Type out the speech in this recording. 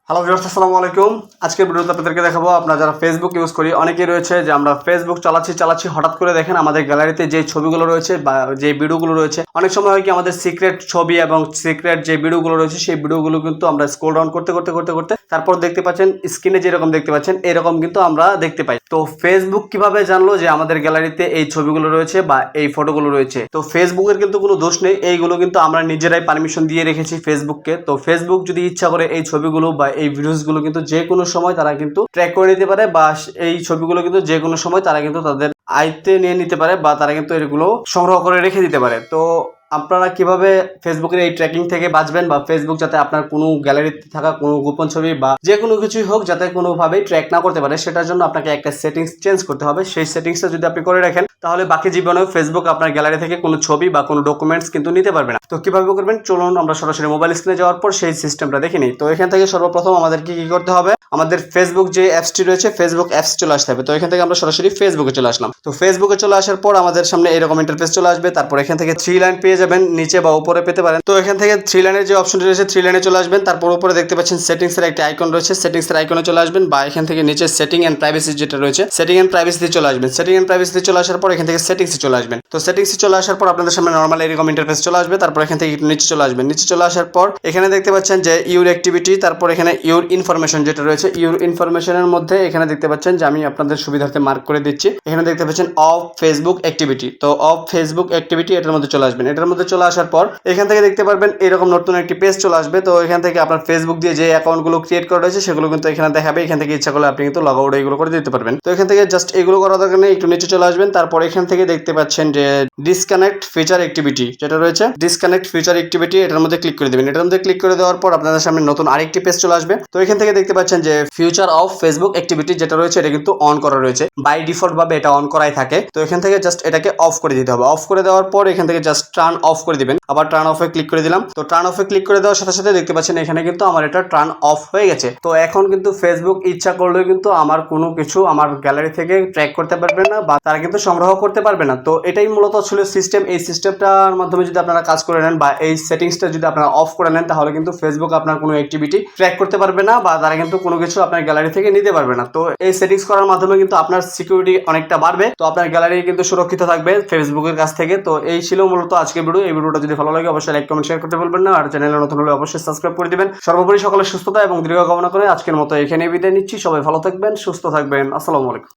Hello viewers, আসসালামু আলাইকুম। আজকের ভিডিওতে আপনাদেরকে দেখাবো আমরা যারা ফেসবুক ইউজ করি অনেকেই রয়েছে যে আমরা ফেসবুক চালাচ্ছি হঠাৎ করে দেখেন আমাদের গ্যালারিতে যে ছবিগুলো রয়েছে বা যে ভিডিওগুলো রয়েছে, অনেক সময় হয় কি আমাদের সিক্রেট ছবি এবং সিক্রেট যে ভিডিওগুলো রয়েছে সেই ভিডিওগুলো কিন্তু আমরা স্ক্রল ডাউন করতে তারপর দেখতে পাচ্ছেন স্ক্রিনে যেরকম দেখতে পাচ্ছেন এরকম কিন্তু আমরা দেখতে পাই। তো ফেসবুক কিভাবে জানলো যে আমাদের গ্যালারিতে এই ছবিগুলো রয়েছে বা এই ফটোগুলো রয়েছে? তো ফেসবুকের কিন্তু কোনো দোষ নেই, এইগুলো কিন্তু আমরা নিজেরাই পারমিশন দিয়ে রেখেছি ফেসবুককে। তো ফেসবুক যদি ইচ্ছা করে এই ছবিগুলো বা এই ভিডিওসগুলো কিন্তু যে কোনো সময় তারা কিন্তু ট্র্যাক করে নিতে পারে বা এই ছবিগুলো কিন্তু যে কোনো সময় তারা কিন্তু তাদের আয়ত্তে নিয়ে নিতে পারে বা তারা কিন্তু এগুলো সংগ্রহ করে রেখে দিতে পারে। তো আপনারা কিভাবে ফেসবুকের এই ট্র্যাকিং থেকে বাঁচবেন বা ফেসবুক যাতে আপনার কোনো গ্যালারিতে থাকা কোনো গোপন ছবি বা যে কোনো কিছুই হোক যাতে কোনোভাবেই ট্র্যাক না করতে পারে, সেটার জন্য আপনাকে একটা সেটিংস চেঞ্জ করতে হবে। সেই সেটিংসটা যদি আপনি করে রাখেন তাহলে বাকি জীবনেও ফেসবুক আপনার গ্যালারি থেকে কোনো ছবি বা কোনো ডকুমেন্টস কিন্তু নিতে পারবে না। তো কিভাবে করবেন চলুন আমরা সরাসরি মোবাইল স্ক্রিনে যাওয়ার পর সেই সিস্টেমটা দেখে নিই। তো এখান থেকে সর্বপ্রথম আমাদের কি করতে হবে, আমাদের ফেসবুক যে অ্যাপসটি রয়েছে ফেসবুক অ্যাপস চলে আসতে হবে। তো এখান থেকে আমরা সরাসরি ফেসবুকে চলে আসলাম। তো ফেসবুকে চলে আসার পর আমাদের সামনে এরকম ইন্টারফেস চলে আসবে। তারপর এখান থেকে 3 লাইন পেয়ে যাবেন, নিচে বা উপরে পেতে পারেন। তো এখান থেকে 3 লাইনের যে অপশনটি রয়েছে 3 লাইনে চলে আসবেন। তারপর উপরে দেখতে পাচ্ছেন সেটিংসের একটা আইকন রয়েছে, সেটিংসের আইকনে চলে আসবেন বা এখান থেকে নিচে সেটিং এন্ড প্রাইভেসি যেটা রয়েছে সেটিং এন্ড প্রাইভেসিতে চলে আসবেন। সেটিং এন্ড প্রাইভেসিতে চলে আসার পর এখান থেকে সেটিংসে চলে আসবেন। তো সেটিংসে চলে আসার পর আপনাদের সামনে নরমাল এরকম ইন্টারফেস চলে আসবে। তারপর এখান থেকে একটু নিচে চলে আসবেন। নিচে চলে আসার পর এখানে দেখতে পাচ্ছেন যে ইউর অ্যাক্টিভিটি, তারপর এখানে ইউর ইনফরমেশন যেটা রয়েছে ইউর ইনফরমেশনের মধ্যে এখানে দেখতে পাচ্ছেন যে আমি আপনাদের সুবিধার্থে মার্ক করে দিচ্ছি। এখানে দেখতে পাচ্ছেন অফ ফেসবুক অ্যাক্টিভিটি। তো অফ ফেসবুক অ্যাক্টিভিটি এটার মধ্যে চলে আসবেন। এটার মধ্যে চলে আসার পর এখান থেকে দেখতে পারবেন এরকম নতুন একটি পেজ চলে আসবে। তো এখান থেকে আপনার ফেসবুক দিয়ে যে অ্যাকাউন্টগুলো ক্রিয়েট করা রয়েছে সেগুলো কিন্তু এখানে দেখাবে। এখান থেকে ইচ্ছা করলে আপনি কিন্তু লগ আউট এগুলো করে দিতে পারবেন। তো এখান থেকে জাস্ট এগুলো করার দরকার নেই, একটু নিচে চলে আসবেন। তারপর এখান থেকে দেখতে পাচ্ছেন যে ডিসকানেক্ট ফিচার অ্যাক্টিভিটি যেটা রয়েছে ডিসকানেক্ট ফিচার অ্যাক্টিভিটি এটার মধ্যে ক্লিক করে দিবেন। এটার মধ্যে ক্লিক করে দেওয়ার পর আপনাদের সামনে নতুন আরেকটি পেজ চলে আসবে। তো এখান থেকে দেখতে পাচ্ছেন যে ফিউচার অফ ফেসবুক অ্যাক্টিভিটি যেটা রয়েছে এটা কিন্তু অন করা রয়েছে, বাই ডিফল্ট ভাবে এটা অন করাই থাকে। তো এখান থেকে জাস্ট এটাকে অফ করে দিতে হবে। অফ করে দেওয়ার পর এখান থেকে জাস্ট টার্ন অফ করে দিবেন। আবার টার্ন অফে ক্লিক করে দিলাম। তো টার্ন অফে ক্লিক করে দেওয়ার সাথে সাথে দেখতে পাচ্ছেন এখানে কিন্তু আমার এটা টার্ন অফ হয়ে গেছে। তো এখন কিন্তু ফেসবুক ইচ্ছা করলেও কিন্তু আমার কোনো কিছু আমার গ্যালারি থেকে ট্র্যাক করতে পারবে না বা তারা কিন্তু সংগ্রহ করতে পারবে না। তো এটাই মূলত ছিল সিস্টেম। এই সিস্টেমটার মাধ্যমে যদি আপনারা কাজ করে নেন বা এই সেটিংসটা যদি আপনারা অফ করে নেন তাহলে কিন্তু ফেসবুক আপনার কোনো অ্যাক্টিভিটি ট্র্যাক করতে পারবে না বা তারা কিন্তু কোনো কিছু আপনার গ্যালারি থেকে নিতে পারবে না। তো এই সেটিংস করার মাধ্যমে কিন্তু আপনার সিকিউরিটি অনেকটা বাড়বে। তো আপনার গ্যালারি কিন্তু সুরক্ষিত থাকবে ফেসবুকের কাছ থেকে। তো এই ছিল মূলত আজকের ভিডিও। এই ভিডিওটা যদি ভালো লাগে অবশ্যই লাইক কমেন্ট শেয়ার করতে ভুলবেন না, আর চ্যানেলে নতুন হলে অবশ্যই সাবস্ক্রাইব করে দিবেন। সর্বোপরি সকলের সুস্থতা এবং দীর্ঘ কামনা করে আজকের মতো এখানে বিদায় নিচ্ছি। সবাই ভালো থাকবেন, সুস্থ থাকবেন। আসসালামু আলাইকুম।